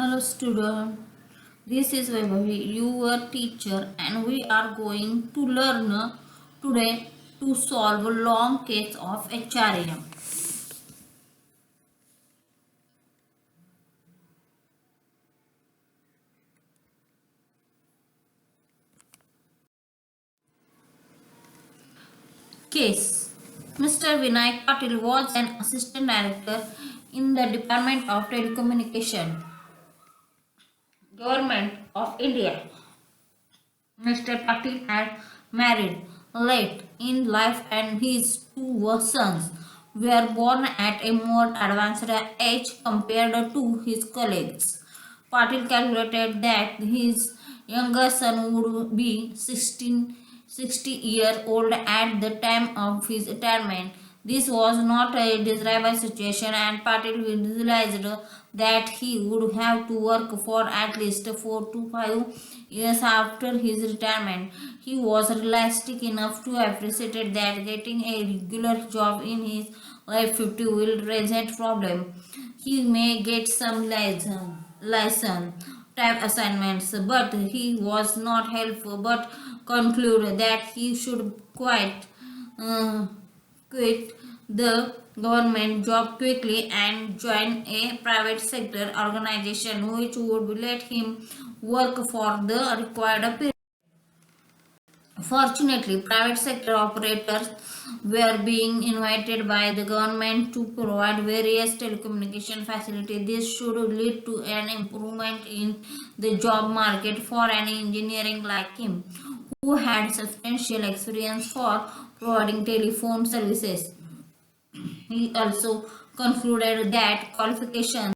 Hello student, this is Vaibhavi, your teacher, and we are going to learn today to solve a long case of HRM. Case. Mr. Vinayak Patil was an assistant director in the Department of Telecommunication, Government of India. Mr. Patil had married late in life and his two sons were born at a more advanced age compared to his colleagues. Patil calculated that his younger son would be 60 years old at the time of his retirement. This was not a desirable situation, and Patil realized that he would have to work for at least 4 to 5 years after his retirement. He was realistic enough to appreciate that getting a regular job in his life 50 will present problem. He may get some license type assignments, but he was not helpful. But concluded that he should uh, quit the government job quickly and join a private sector organization which would let him work for the required period. Fortunately, private sector operators were being invited by the government to provide various telecommunication facilities. This should lead to an improvement in the job market for an engineering like him, who had substantial experience for providing telephone services. He also concluded that qualifications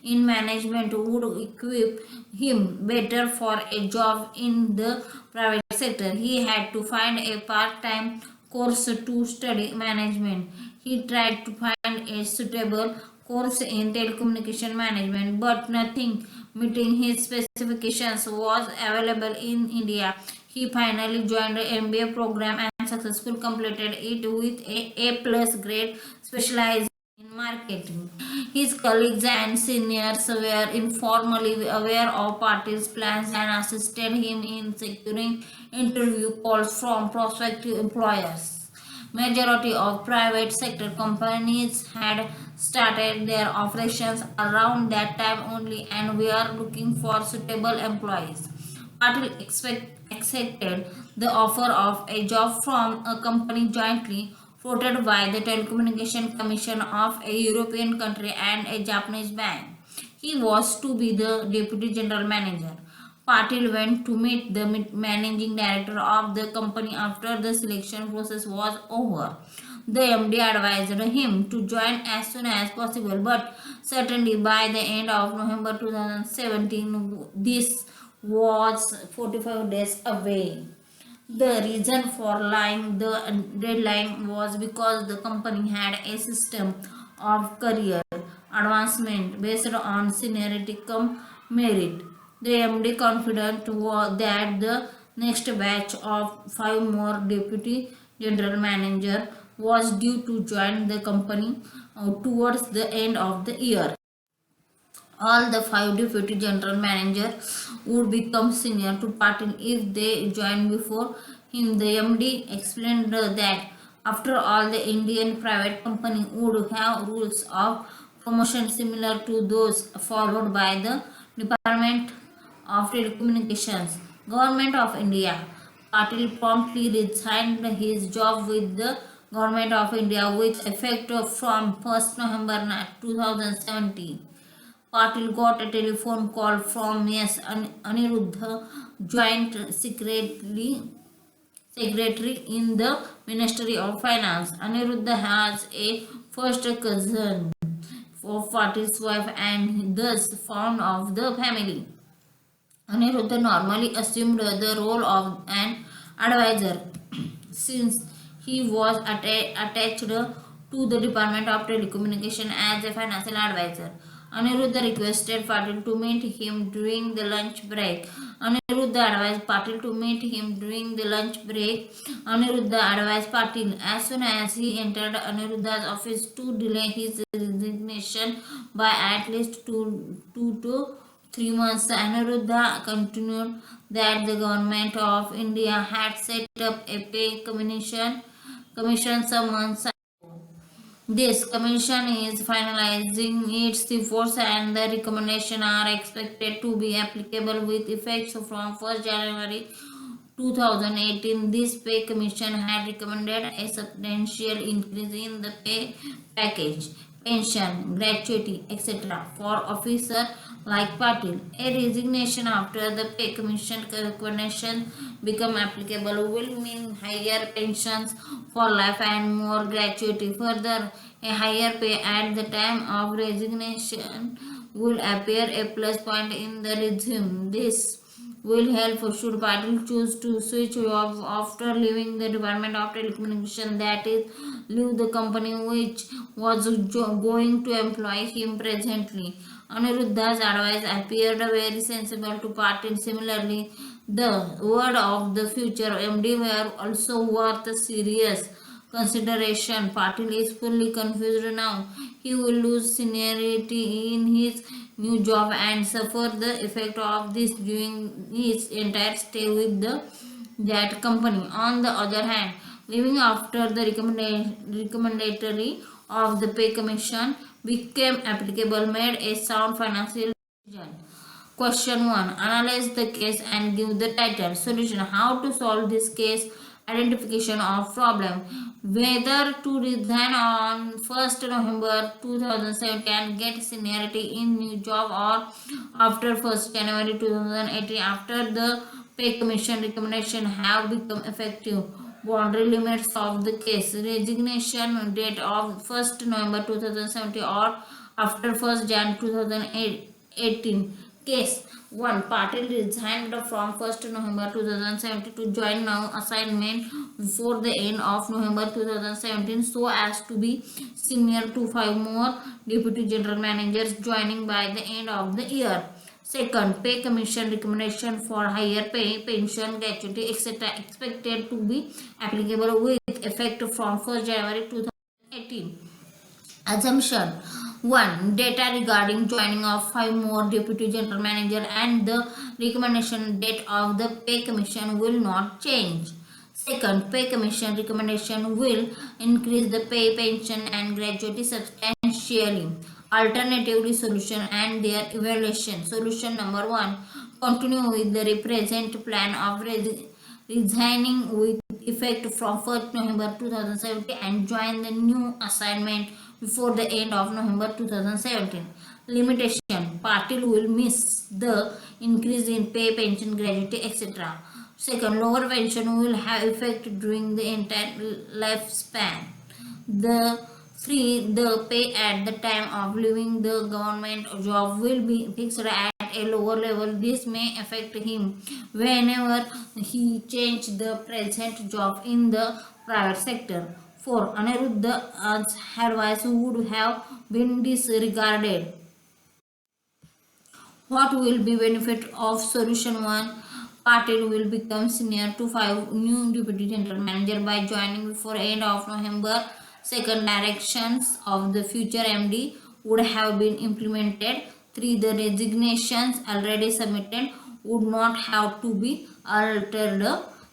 in management would equip him better for a job in the private sector. He had to find a part-time course to study management. He tried to find a suitable course in telecommunication management, but nothing meeting his specifications was available in India. He finally joined the MBA program and successfully completed it with a A+ grade, specializing in marketing. His colleagues and seniors were informally aware of party's plans and assisted him in securing interview calls from prospective employers. Majority of private sector companies had started their operations around that time only and were looking for suitable employees. Patil accepted the offer of a job from a company jointly floated by the Telecommunication Commission of a European country and a Japanese bank. He was to be the deputy general manager. Patil went to meet the managing director of the company after the selection process was over. The MD advised him to join as soon as possible, but certainly by the end of November 2017, this was 45 days away. The reason for lying the deadline was because the company had a system of career advancement based on seniority cum merit. The MD confident was that the next batch of 5 more deputy general manager was due to join the company towards the end of the year. All the 5 deputy general managers would become senior to Patil if they joined before him. The MD explained that after all, the Indian private company would have rules of promotion similar to those followed by the Department of Telecommunications, Government of India. Patil promptly resigned his job with the Government of India with effect from 1st November 2017. Patil got a telephone call from Aniruddha, Secretary in the Ministry of Finance. Aniruddha has a first cousin of Patil's wife and thus fond of the family. Aniruddha normally assumed the role of an advisor since he was attached to the Department of Telecommunication as a financial advisor. Aniruddha requested Patil to meet him during the lunch break. Aniruddha advised Patil to meet him during the lunch break. Aniruddha advised Patil as soon as he entered Aniruddha's office to delay his resignation by at least 2 to 3 months. Aniruddha continued that the government of India had set up a pay commission some months. This commission is finalizing its reports and the recommendations are expected to be applicable with effect from 1st January 2018. This pay commission had recommended a substantial increase in the pay package, pension, gratuity, etc. for officers like Patil. A resignation after the pay commission recommendation become applicable will mean higher pensions for life and more gratuity. Further, a higher pay at the time of resignation will appear a plus point in the resume. This will help should Patil choose to switch jobs after leaving the Department of Telecommunication, that is, leave the company which was going to employ him presently. Aniruddha's advice appeared very sensible to Patil. Similarly, the word of the future MD were also worth serious consideration. Patil is fully confused now. He will lose seniority in his new job and suffer the effect of this during his entire stay with that company. On the other hand, leaving after the recommendatory of the pay commission became applicable made a sound financial decision. Question 1. Analyze the case and give the title. Solution. How to solve this case. Identification of problem. Whether to resign on 1st November 2017 and get seniority in new job or after 1st January 2018 after the pay commission recommendation have become effective. Boundary limits of the case. Resignation date of 1st November 2017 or after 1st Jan 2018. Case 1. Patil resigned from 1st November 2017 to join now assignment before the end of November 2017 so as to be senior to 5 more deputy general managers joining by the end of the year. Second, pay commission recommendation for higher pay, pension, gratuity, etc. expected to be applicable with effect from 1st January 2018. Assumption 1. Data regarding joining of 5 more deputy general manager and the recommendation date of the pay commission will not change. Second, pay commission recommendation will increase the pay, pension and gratuity substantially. Alternatively, solution and their evaluation. Solution number 1. Continue with the represent plan of resigning with effect from 1st November 2017 and join the new assignment before the end of November 2017. Limitation. Patil will miss the increase in pay, pension, gratuity, etc. Second, lower pension will have effect during the entire lifespan. The pay at the time of leaving the government job will be fixed at a lower level. This may affect him whenever he changes the present job in the private sector. 4. Aniruddha's advice would have been disregarded. What will be benefit of solution 1? Patil will become senior to 5 new deputy general manager by joining before end of November. Second, directions of the future MD would have been implemented. 3. The resignations already submitted would not have to be altered.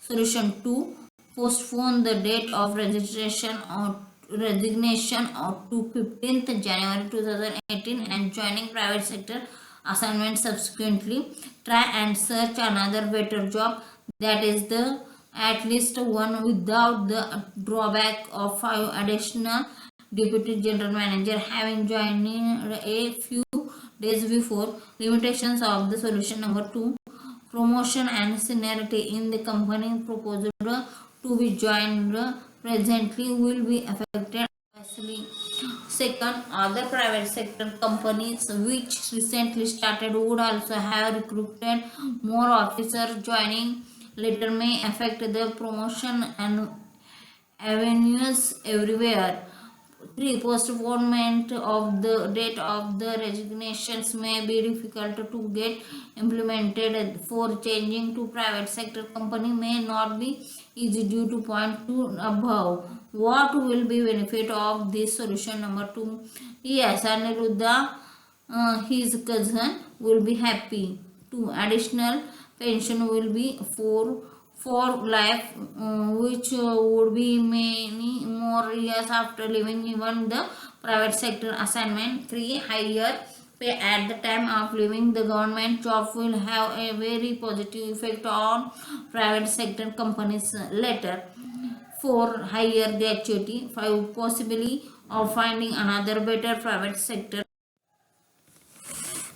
Solution 2. Postpone the date of registration or resignation to 15th January 2018 and joining private sector assignment subsequently. Try and search another better job, that is the at least one without the drawback of 5 additional deputy general manager having joined a few days before. Limitations of the solution number 2. Promotion and seniority in the company proposed to be joined presently will be affected adversely. Second, other private sector companies which recently started would also have recruited more officers. Joining later may affect the promotion and avenues everywhere. 3. Postponement of the date of the resignations may be difficult to get implemented. 4. Changing to private sector company may not be easy due to point 2 above. What will be benefit of this solution number 2? Yes, Aniruddha his cousin will be happy. 2. Additional pension will be for life, which would be many more years after leaving even the private sector assignment. 3. Higher pay at the time of leaving the government job will have a very positive effect on private sector companies later. 4. Higher gratuity. 5. Possibly of finding another better private sector.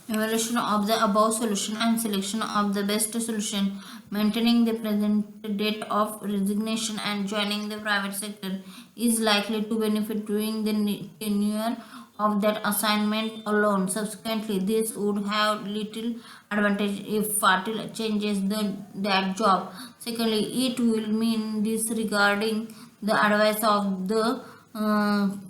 Evaluation of the above solution and selection of the best solution. Maintaining the present date of resignation and joining the private sector is likely to benefit during the tenure of that assignment alone. Subsequently, this would have little advantage if party changes that job. Secondly, it will mean disregarding the advice of the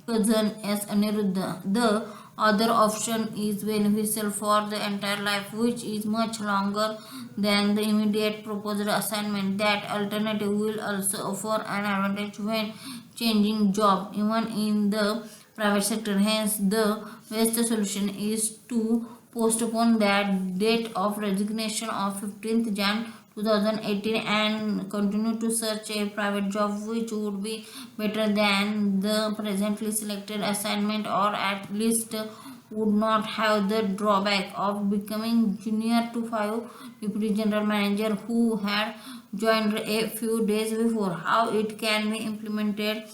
cousin as Aniruddha. The other option is beneficial for the entire life, which is much longer than the immediate proposed assignment. That alternative will also offer an advantage when changing job, even in the private sector. Hence, the best solution is to postpone that date of resignation of 15th Jan 2018 and continue to search a private job which would be better than the presently selected assignment, or at least would not have the drawback of becoming junior to 5 deputy general manager who had joined a few days before. How it can be implemented: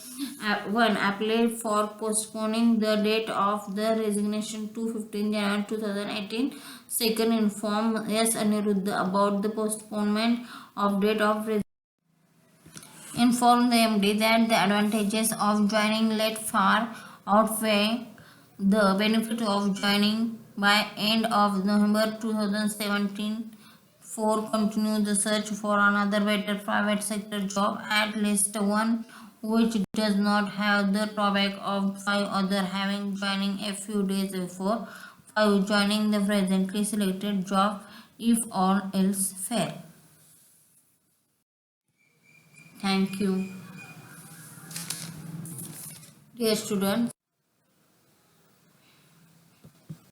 1. Apply for postponing the date of the resignation to 15 January 2018. Second, inform S. Aniruddha about the postponement of date of resignation. Inform the MD that the advantages of joining late far outweigh the benefit of joining by end of November 2017. 4. Continue the search for another better private sector job, at least one which does not have the drawback of 5 other having joining a few days before. 5. Joining the presently selected job if all else fail. Thank you, dear students.